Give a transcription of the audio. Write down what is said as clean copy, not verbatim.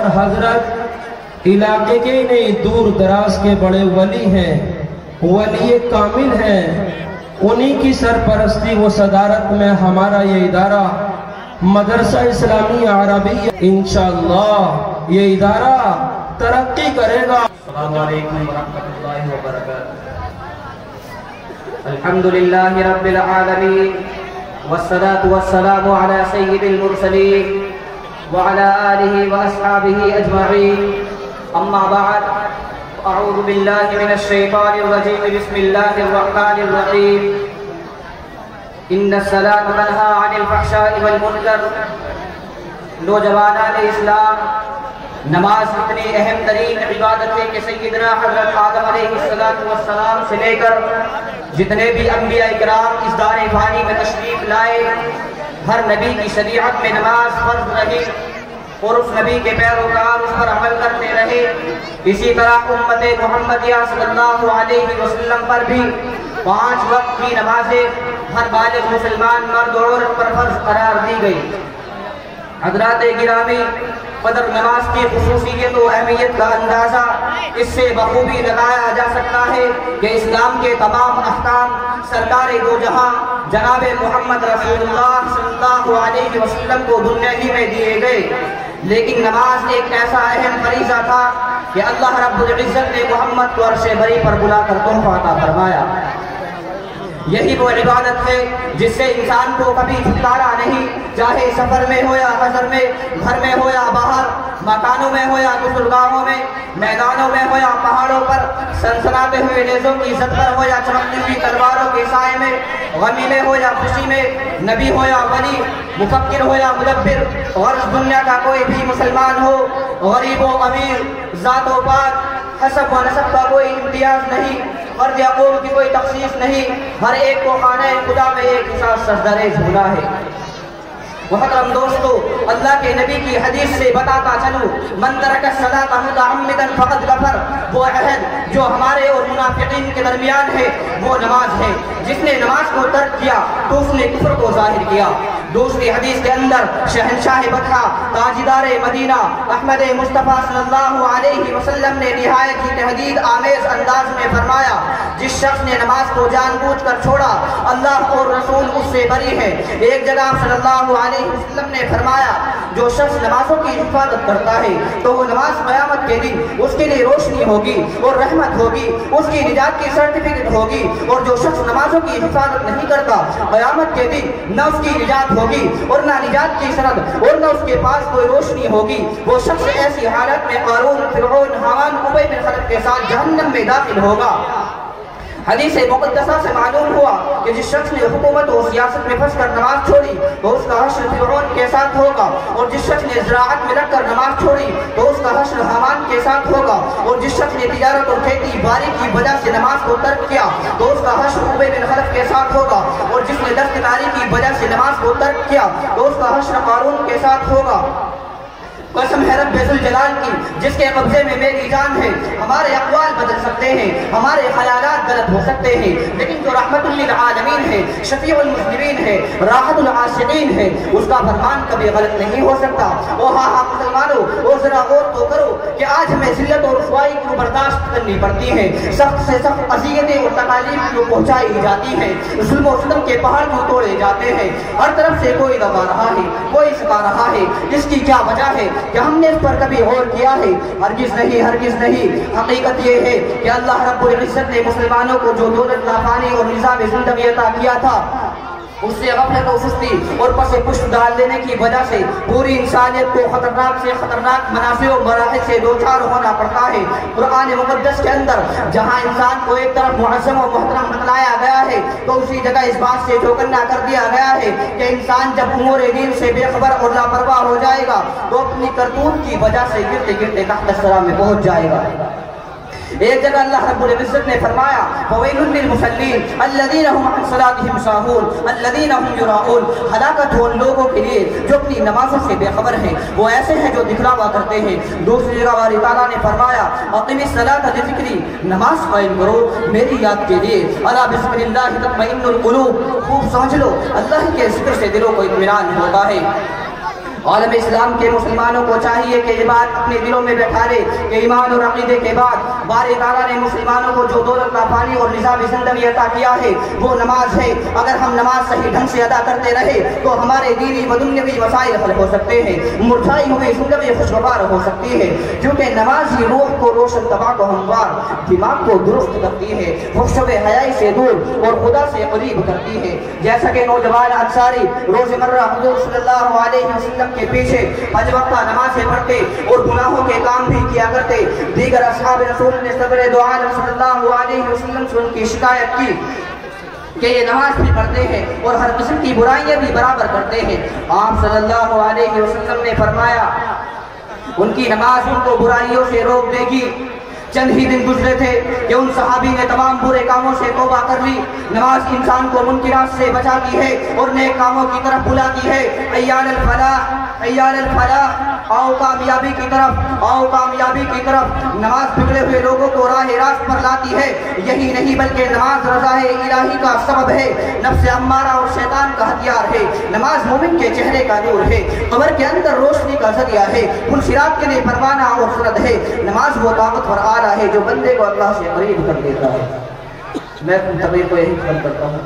اور حضرت علاقے کے ہی نہیں دور دراز کے بڑے ولی ہیں، ولی کامل ہیں، انہی کی سرپرستی و صدارت میں ہمارا یہ ادارہ مدرسہ اسلامی عربی انشاءاللہ یہ ادارہ ترقی کرے گا۔ السلام علیکم ورحمۃ اللہ وبرکاتہ۔ الحمدللہ رب العالمین والصلاة والسلام علی سید المرسلین وعلى آلہ واصحابہ اجمعین، اما بعد، اعوذ باللہ من الشیطان الرجیم، بسم اللہ الرحمن الرحیم۔ ان الصلاۃ تنہی عن الفحشاء والمنکر۔ نوجوانان اسلام، نماز اتنی اہم ترین عبادت ہے کہ سیدنا حضرت آدم علیہ السلام سے لے کر جتنے بھی انبیاء کرام اس دار فانی میں تشریف لائے، ہر نبی کی شریعت میں نماز فرض رہی اور اس نبی کے پیروکار اس پر عمل کرتے رہے۔ اسی طرح امت محمدیہ صلی اللہ علیہ وسلم پر بھی 5 وقت کی نمازیں ہر بالغ مسلمان مرد و عورت پر فرض قرار دی گئی۔ حضرات گرامی، فجر نماز کی خصوصیت و اہمیت کا اندازہ اس سے بخوبی لگایا جا سکتا ہے کہ اسلام کے تمام احکام سرکار دو جہاں جناب محمد رسول اللہ صلی اللہ علیہ وسلم کو دنیا ہی میں دیے گئے، لیکن نماز ایک ایسا اہم فریضہ تھا کہ اللہ رب العزت نے محمد کو عرش بری پر بلا کر تحفہ عطا فرمایا۔ یہی وہ عبادت ہے جس سے انسان کو کبھی چھٹکارا نہیں، چاہے سفر میں ہو یا حضر میں، گھر میں ہو یا باہر، مکانوں میں ہو یا غسلگاہوں میں، میدانوں میں ہو یا پہاڑوں پر، سنسناتے ہوئے نیزوں کی زد پر ہو یا چمکتی ہوئی تلواروں کے سائے میں، غمی میں ہو یا خوشی میں، نبی ہو یا ولی، مفکر ہو یا مدبر، غرض دنیا کا کوئی بھی مسلمان ہو، غریب و امیر، ذات و پات، حسب و نسب کا کوئی امتیاز نہیں، فرد یا قوم کی کوئی تخصیص نہیں، ہر ایک کو خانہ خدا میں ایک حساب سجدہ جھولا ہے۔ محترم دوستو، اللہ کے نبی کی حدیث سے بتاتا چلوں، من ترک الصلاۃ متعمدا فقد کفر، وہ عہد جو ہمارے اور منافقین کے درمیان ہے وہ نماز ہے۔ جس نے نماز کو ترک کیا تو اس نے کفر کو ظاہر کیا۔ دوسری حدیث کے اندر شہنشاہ بطحہ تاجدار مدینہ احمد مصطفیٰ صلی اللہ علیہ وسلم نے نہایت ہی تہدید آمیز انداز میں فرمایا، جس شخص نے نماز کو جان بوجھ کر چھوڑا اللہ اور رسول اس سے بری ہے۔ ایک جگہ صلی اللہ علیہ وسلم نے فرمایا، جو شخص نمازوں کی حفاظت کرتا ہے تو وہ نماز قیامت کے دن اس کے لیے روشنی ہوگی اور رحمت ہوگی، اس کی نجات کی سرٹیفکیٹ ہوگی، اور جو شخص نمازوں کی حفاظت نہیں کرتا قیامت کے دن نہ اس کی نجات ہوگی اور نہ نجات کی سند اور نہ اس کے پاس کوئی روشنی ہوگی۔ وہ شخص ایسی حالت میں قارون، فرعون، حامان، ابی بن خلف کے ساتھ جہنم میں داخل ہوگا۔ حدیث مقدسہ سے معلوم ہوا کہ جس شخص نے حکومت و سیاست میں پھنس کر نماز چھوڑی تو اس کا حشر فرعون کے ساتھ ہوگا، اور جس شخص نے زراعت میں لگ کر نماز چھوڑی تو اس کا حشر حامان کے ساتھ ہوگا، اور جس شخص نے تجارت اور کھیتی باڑی کی وجہ سے نماز کو ترک کیا تو اس کا حشر ابی بن خلف کے ساتھ ہوگا، اور جس نے دستکاری کی وجہ سے نماز کو ترک کیا تو اس کا حشر قارون کے ساتھ ہوگا۔ قسم ہے رب ذوالجلال کی جس کے قبضے میں میری جان ہے، ہمارے اقوال بدل سکتے ہیں، ہمارے خیالات غلط ہو سکتے ہیں، لیکن جو رحمت للعالمین ہے، شفیع المذنبین ہے، راحت العاشقین ہے، اس کا فرمان کبھی غلط نہیں ہو سکتا۔ ہاں مسلمانوں، وہ ذرا غور تو کرو کہ آج ہمیں ذلت اور رسوائی کو برداشت کرنی پڑتی ہے، سخت سے سخت اذیتیں اور تکالیف کو پہنچائی جاتی ہیں، ظلم و ستم کے پہاڑ کو توڑے جاتے ہیں، ہر طرف سے کوئی دبا رہا ہے، کوئی سکھا رہا ہے۔ اس کی کیا وجہ ہے؟ کہ ہم نے اس پر کبھی غور کیا ہے؟ ہرگز نہیں، ہرگز نہیں۔ حقیقت یہ ہے کہ اللہ رب العزت نے مسلمانوں کو جو دولت نافانی اور نظام زندگی عطا کیا تھا، اس سے غفلت و سستی اور پس پشت ڈال دینے کی وجہ سے پوری انسانیت کو خطرناک سے خطرناک منافع و مراحل سے دوچار ہونا پڑتا ہے۔ قرآن مقدس کے اندر جہاں انسان کو ایک طرف معظم و محترم بتلایا گیا ہے تو اسی جگہ اس بات سے چوکنا کر دیا گیا ہے کہ انسان جب امور دین سے بے خبر اور لاپرواہ ہو جائے گا تو اپنی کرتوت کی وجہ سے گرتے گرتے تحت الثری میں پہنچ جائے گا۔ ایک جگہ اللہ رب العزت نے فرمایا، فَوَيْلٌ لِّلْمُصَلِّينَ الَّذِينَ هُمْ عَنْ صَلَاتِهِمْ سَاهُونَ الَّذِينَ هُمْ يُرَاءُونَ، ہلاکت ہو ان لوگوں کے لیے جو اپنی نمازوں سے بے خبر ہیں، وہ ایسے ہیں جو دکھلاوا کرتے ہیں۔ دوسری جگہ باری تعالیٰ نے فرمایا، اقم الصلاۃ لذکری، نماز قائم کرو میری یاد کے لیے۔ الا بذکر اللہ تطمئن القلوب، خوب سمجھ لو اللہ کے ذکر سے دلوں کو اطمینان ہوتا ہے۔ عالم اسلام کے مسلمانوں کو چاہیے کہ یہ بات اپنے دلوں میں بیٹھا لے کہ ایمان اور عقیدے کے بعد باری تعالیٰ نے مسلمانوں کو جو دولت پانی اور نظام زندگی عطا کیا ہے وہ نماز ہے۔ اگر ہم نماز صحیح ڈھنگ سے ادا کرتے رہے تو ہمارے دینی و دنیاوی مسائل حل ہو سکتے ہیں، مرجھائی ہوئی زندگی خوشگوار ہو سکتی ہے، کیونکہ نماز ہی روح کو روشن، طبع کو ہموار، دماغ کو درست کرتی ہے، خشوع حیائی سے دور اور خدا سے قریب کرتی ہے۔ جیسا کہ نوجوان انصاری روزمرہ حضور صلی اللہ علیہ وسلم کے پیچھے پنج وقتہ نمازیں پڑھتے اور گناہوں کے کام بھی کیا کرتے، دیگر اصحاب رسول نے صبر دو عالم صلی اللہ علیہ وسلم سے ان کی شکایت کی کہ یہ نماز بھی پڑھتے ہیں اور ہر قسم کی برائیاں بھی برابر کرتے ہیں۔ آپ صلی اللہ علیہ وسلم نے فرمایا ان کی نماز ان کو برائیوں سے روک دے گی۔ چند ہی دن گزرے تھے کہ ان صحابی نے تمام برے کاموں سے توبہ کر لی۔ نماز انسان کو منکرات سے بچاتی ہے اور نیک کاموں کی طرف بلاتی ہے۔ ایال الفلاح، ایال الفلاح، آؤ کامیابی کی طرف، آؤ کامیابی کی طرف۔ نماز بگڑے ہوئے لوگوں کو راہ راست پر لاتی ہے۔ یہی نہیں بلکہ نماز رضا الہی کا سبب ہے، نفس امارہ اور شیطان کا ہتھیار ہے۔ نماز مومن کے چہرے کا نور ہے، قبر کے اندر روشنی کا ذریعہ ہے، پرصراط کے لیے پروانہ اور سند ہے۔ نماز وہ طاقتور آلہ ہے جو بندے کو اللہ سے قریب کر دیتا ہے۔ میں اپنی تقریر کو یہی ختم کرتا ہوں۔